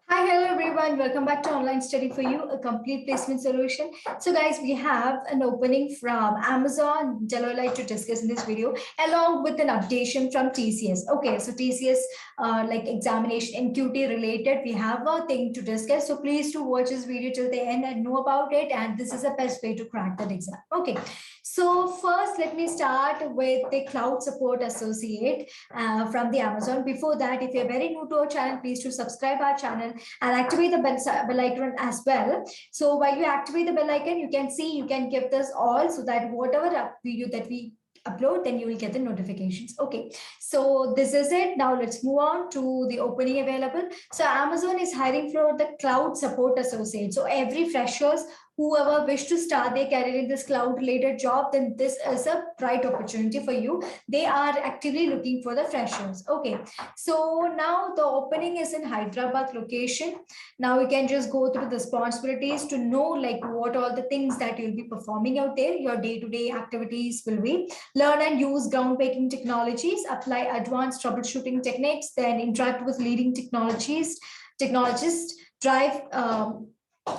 Hi, hello everyone. Welcome back to Online Study for You, a complete placement solution. So guys, we have an opening from Amazon Deloitte to discuss in this video, along with an updation from TCS. Okay, so TCS like examination NQT related, we have a thing to discuss. So please do watch this video till the end and know about it. And this is the best way to crack that exam. Okay, so first let me start with the Cloud Support Associate from the Amazon. Before that, if you're very new to our channel, please do subscribe our channel and activate the bell icon as well. So while you activate the bell icon, you can see, you can give this all so that whatever video that we upload, then you will get the notifications. Okay, so this is it. Now let's move on to the opening available. So Amazon is hiring for the Cloud Support Associate. So every freshers, whoever wish to start their career in this cloud related job, then this is a bright opportunity for you. They are actively looking for the freshers. Okay, so now the opening is in Hyderabad location. Now we can just go through the responsibilities to know like what all the things that you'll be performing out there. Your day-to-day activities will be learn and use groundbreaking technologies, apply advanced troubleshooting techniques, then interact with leading technologists, drive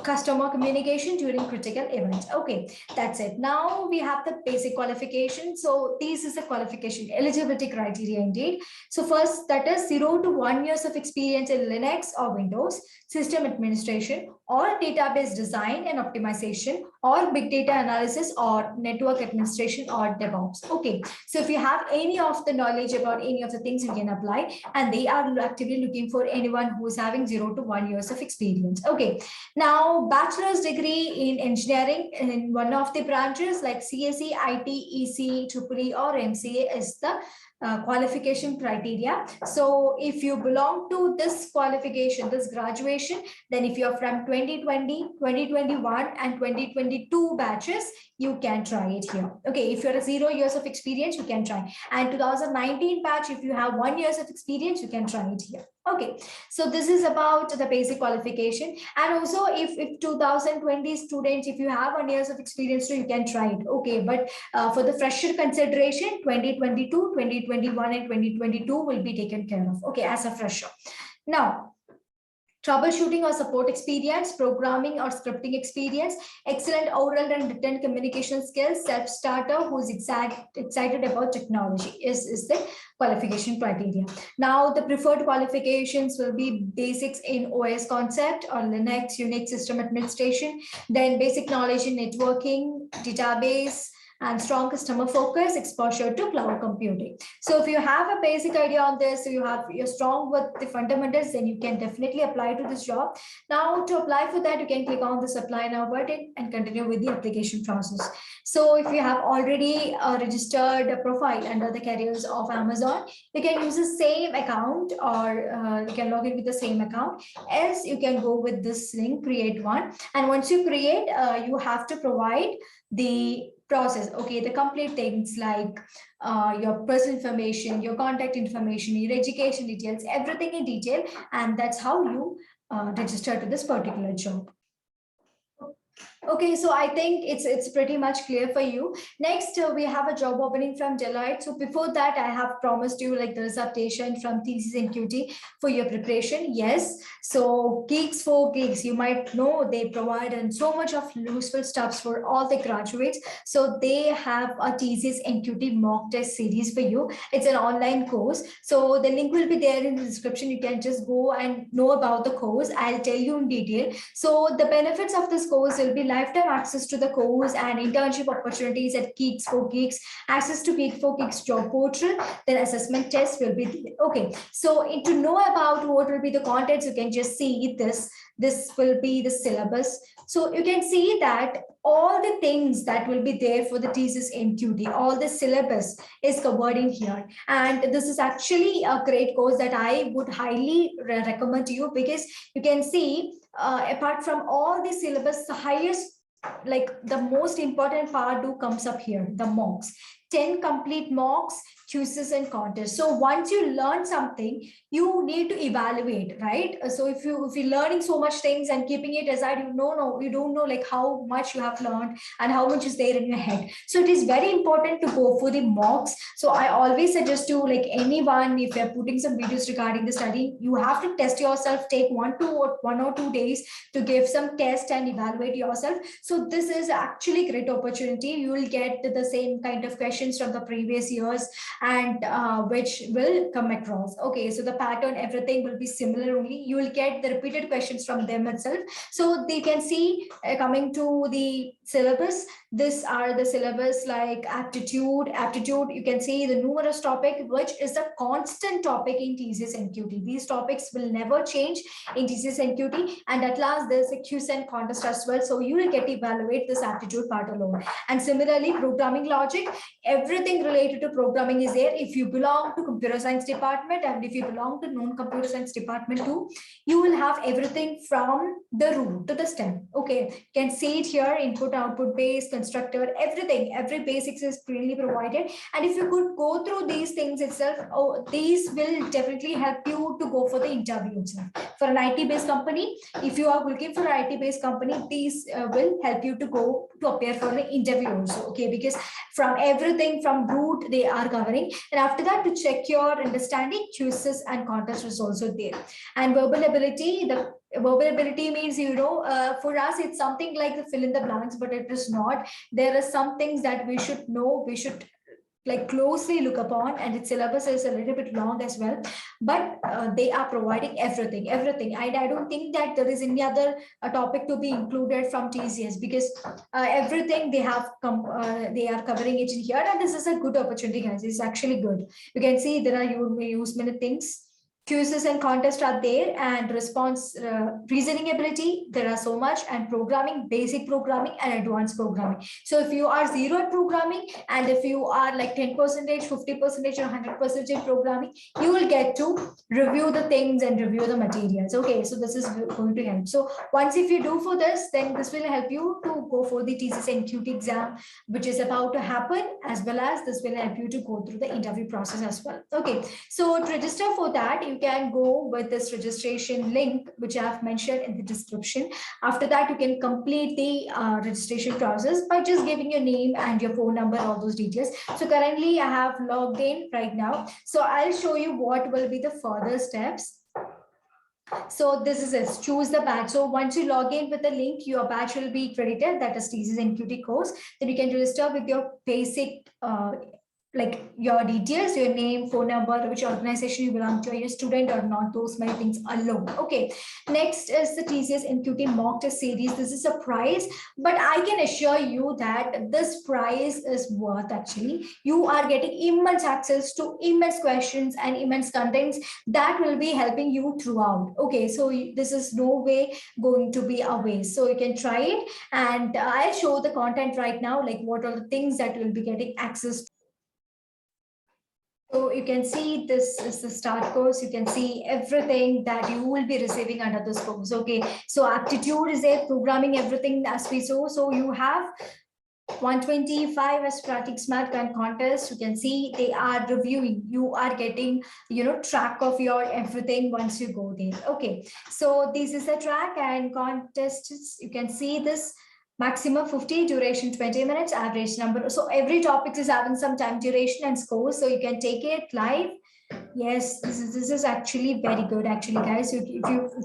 customer communication during critical events. Okay, that's it. Now we have the basic qualification. So this is the qualification eligibility criteria indeed. So first, that is 0 to 1 years of experience in Linux or Windows, system administration or database design and optimization or big data analysis or network administration or DevOps. Okay, so if you have any of the knowledge about any of the things, you can apply, and they are actively looking for anyone who is having 0 to 1 years of experience. Okay, now bachelor's degree in engineering in one of the branches like CSE, IT, EC, EEE or MCA is the qualification criteria. So if you belong to this qualification, this graduation, then if you're from 2020, 2021 and 2022 batches, you can try it here. Okay, if you're a 0 years of experience, you can try. And 2019 batch, if you have 1 years of experience, you can try it here. Okay, so this is about the basic qualification. And also if 2020 students, if you have 1 years of experience, so you can try it. Okay, but for the fresher consideration, 2022, 2021 and 2022 will be taken care of. Okay, as a fresher. Now, troubleshooting or support experience, programming or scripting experience, excellent oral and written communication skills, self-starter who's excited about technology is the qualification criteria. Now, the preferred qualifications will be basics in OS concept or Linux, Unix system administration, then basic knowledge in networking, database, and strong customer focus, exposure to cloud computing. So if you have a basic idea on this, so you're strong with the fundamentals, then you can definitely apply to this job. Now to apply for that, you can click on this apply now button and continue with the application process. So if you have already registered a profile under the careers of Amazon, you can use the same account or you can log in with the same account. Else you can go with this link, create one. And once you create, you have to provide the process. Okay, the complete things like your personal information, your contact information, your education details, everything in detail, and that's how you register to this particular job. Okay, so I think it's pretty much clear for you. Next, we have a job opening from Deloitte. So before that, I have promised you like there is updation from TCS NQT for your preparation. Yes, so Geeks for Geeks, you might know they provide and so much of useful stuffs for all the graduates. So they have a TCS NQT mock test series for you. It's an online course. So the link will be there in the description. You can just go and know about the course. I'll tell you in detail. So the benefits of this course will be lifetime access to the course and internship opportunities at Geeks for Geeks, access to Geeks for Geeks job portal, then assessment test will be there. Okay, so to know about what will be the contents, you can just see this. This will be the syllabus. So you can see that all the things that will be there for the TCS NQT, all the syllabus is covered in here. And this is actually a great course that I would highly recommend to you, because you can see apart from all the syllabus, the highest, like the most important part comes up here, the mocks. 10 complete mocks, quizzes and contests. So once you learn something, you need to evaluate, right? So if you're learning so much things and keeping it aside, you don't know like how much you have learned and how much is there in your head. So it is very important to go for the mocks. So I always suggest to like anyone, if you're putting some videos regarding the study, you have to test yourself, take 1 or 2 days to give some test and evaluate yourself. So this is actually great opportunity. You will get the same kind of questions from the previous years and which will come across. Okay, so the pattern, everything will be similar only. You will get the repeated questions from them itself. So they can see coming to the syllabus, these are the syllabus like aptitude. You can see the numerous topic, which is a constant topic in TCS NQT. These topics will never change in TCS NQT. And at last, there's a quiz and contest as well. So you will get to evaluate this aptitude part alone. And similarly, programming logic, everything related to programming is there. If you belong to computer science department and if you belong to non-computer science department too, you will have everything from the root to the stem. Okay, you can see it here, input, output, base, constructor, everything, every basics is clearly provided. And if you could go through these things itself, these will definitely help you to go for the interview itself. For an IT-based company, if you are looking for an IT-based company, these will help you to go to appear for the interview also. Okay, because from everything from root they are covering. And after that, to check your understanding, quizzes and contests is also there. And verbal ability, the verbal ability means, for us, it's something like the fill in the blanks, but it is not. There are some things that we should know, we should like closely look upon, and its syllabus is a little bit long as well, but they are providing everything. I don't think that there is any other topic to be included from TCS, because everything they have they are covering it in here, and this is a good opportunity, guys. It's actually good. You can see there are you use many things. Quizzes and contests are there, and response reasoning ability, there are so much, and programming, basic programming and advanced programming. So if you are zero at programming, and if you are like 10%, 50% or 100% in programming, you will get to review the things and review the materials. Okay, so this is going to help. So once if you do for this, then this will help you to go for the TCS NQT exam, which is about to happen, as well as this will help you to go through the interview process as well. Okay, so to register for that, you can go with this registration link, which I have mentioned in the description. After that, you can complete the registration process by just giving your name and your phone number, all those details. So currently I have logged in right now. So I'll show you what will be the further steps. So this is it, choose the batch. So once you log in with the link, your batch will be credited, that is TCS NQT course. Then you can register with your basic like your details, your name, phone number, which organization you belong to, are you a student or not, those many things alone. Okay, next is the TCS NQT mock test series. This is a prize, but I can assure you that this prize is worth. Actually, you are getting immense access to immense questions and immense contents that will be helping you throughout. Okay, so this is no way going to be a waste. So you can try it, and I'll show the content right now, like what are the things that will be getting access to. So you can see this is the start course. You can see everything that you will be receiving under this course. Okay, so aptitude is there, programming, everything as we saw. So you have 125 as static smart and contest. You can see they are reviewing. You are getting, track of your everything once you go there. Okay, so this is the track and contests. You can see this. Maximum 50, duration 20 minutes, average number. So every topic is having some time duration and score. So you can take it live. Yes, this is actually very good. Actually, guys, if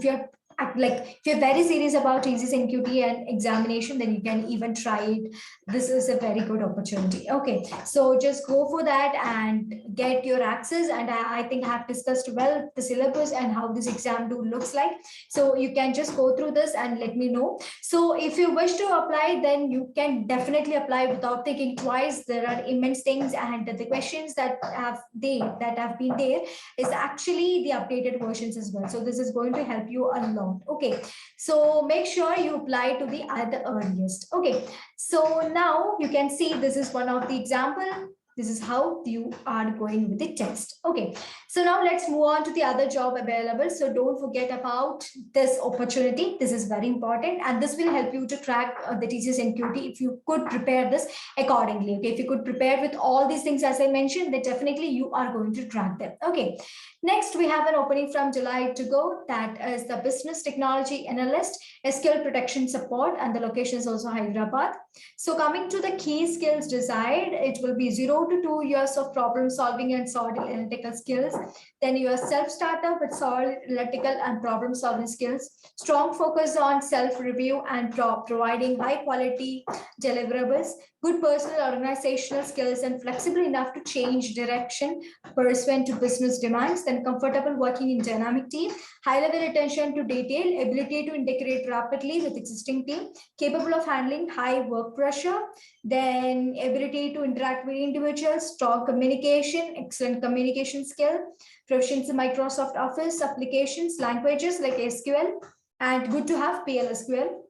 you're like if you're very serious about TCS NQT and examination, then you can even try it. This is a very good opportunity. Okay, so just go for that and get your access. And I think I have discussed well the syllabus and how this exam looks like. So you can just go through this and let me know. So if you wish to apply, then you can definitely apply without thinking twice. There are immense things, and the questions that have been there is actually the updated versions as well. So this is going to help you a lot. Okay, so make sure you apply to the earliest. Okay, so now you can see this is one of the example. This is how you are going with the test. Okay, so now let's move on to the other job available. So don't forget about this opportunity. This is very important, and this will help you to crack the TCS NQT if you could prepare this accordingly. Okay, if you could prepare with all these things as I mentioned, then definitely you are going to crack them. Okay, next we have an opening from July to go. That is the business technology analyst, SQL protection support, and the location is also Hyderabad. So coming to the key skills desired, it will be 0 to 2 years of problem solving and solid analytical skills. Then you are self-starter with solid analytical and problem solving skills. Strong focus on self-review and providing high quality deliverables. Good personal organizational skills and flexible enough to change direction pursuant to business demands. Then comfortable working in dynamic team. High level attention to detail. Ability to integrate rapidly with existing team. Capable of handling high work pressure. Then ability to interact with individuals, strong communication, excellent communication skill, proficiency in Microsoft Office applications, languages like SQL, and good to have PLSQL.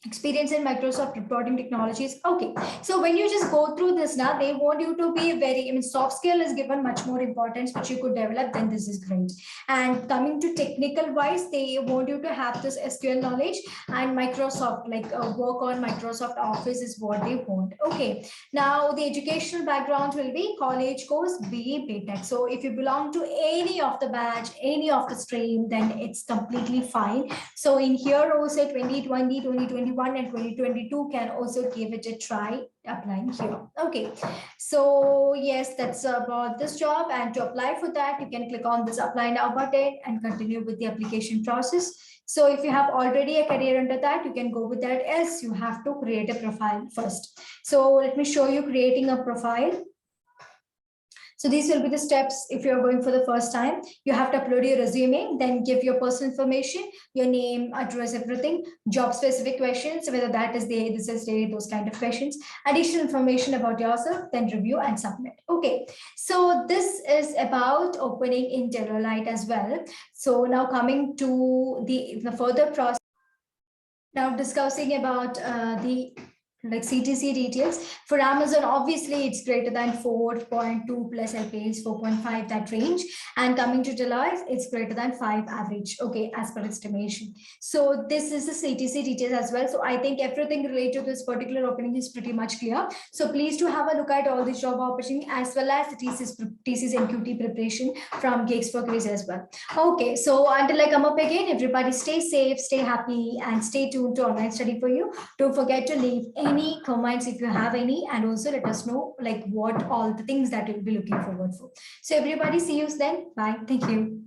Experience in Microsoft reporting technologies. Okay, so when you just go through this now, they want you to be very, I mean, soft skill is given much more importance, which you could develop, then this is great. And coming to technical wise, they want you to have this SQL knowledge and Microsoft, like work on Microsoft Office is what they want. Okay, now the educational background will be college course, BE, BTech. So if you belong to any of the batch, any of the stream, then it's completely fine. So in here also 2020, 2021 and 2022 can also give it a try applying here. Okay, so yes, that's about this job, and to apply for that you can click on this apply now button and continue with the application process. So if you have already a career under that, you can go with that, else you have to create a profile first. So let me show you creating a profile. So these will be the steps. If you're going for the first time, you have to upload your resume, then give your personal information, your name, address, everything, job specific questions, whether that is day, this is day, those kind of questions, additional information about yourself, then review and submit. Okay, so this is about opening in Deloitte as well. So now coming to the further process, now discussing about the like CTC details. For Amazon, obviously it's greater than 4.2 plus LPA is 4.5, that range. And coming to Deloitte, it's greater than 5 average, okay, as per estimation. So this is the CTC details as well. So I think everything related to this particular opening is pretty much clear. So please do have a look at all the job opportunity as well as the TCS NQT preparation from Gigs for Quiz as well. Okay, so until I come up again, everybody stay safe, stay happy, and stay tuned to Online Study for You. Don't forget to leave any comments if you have any, and also let us know like what all the things that you'll be looking forward for. So everybody, see you then. Bye. Thank you.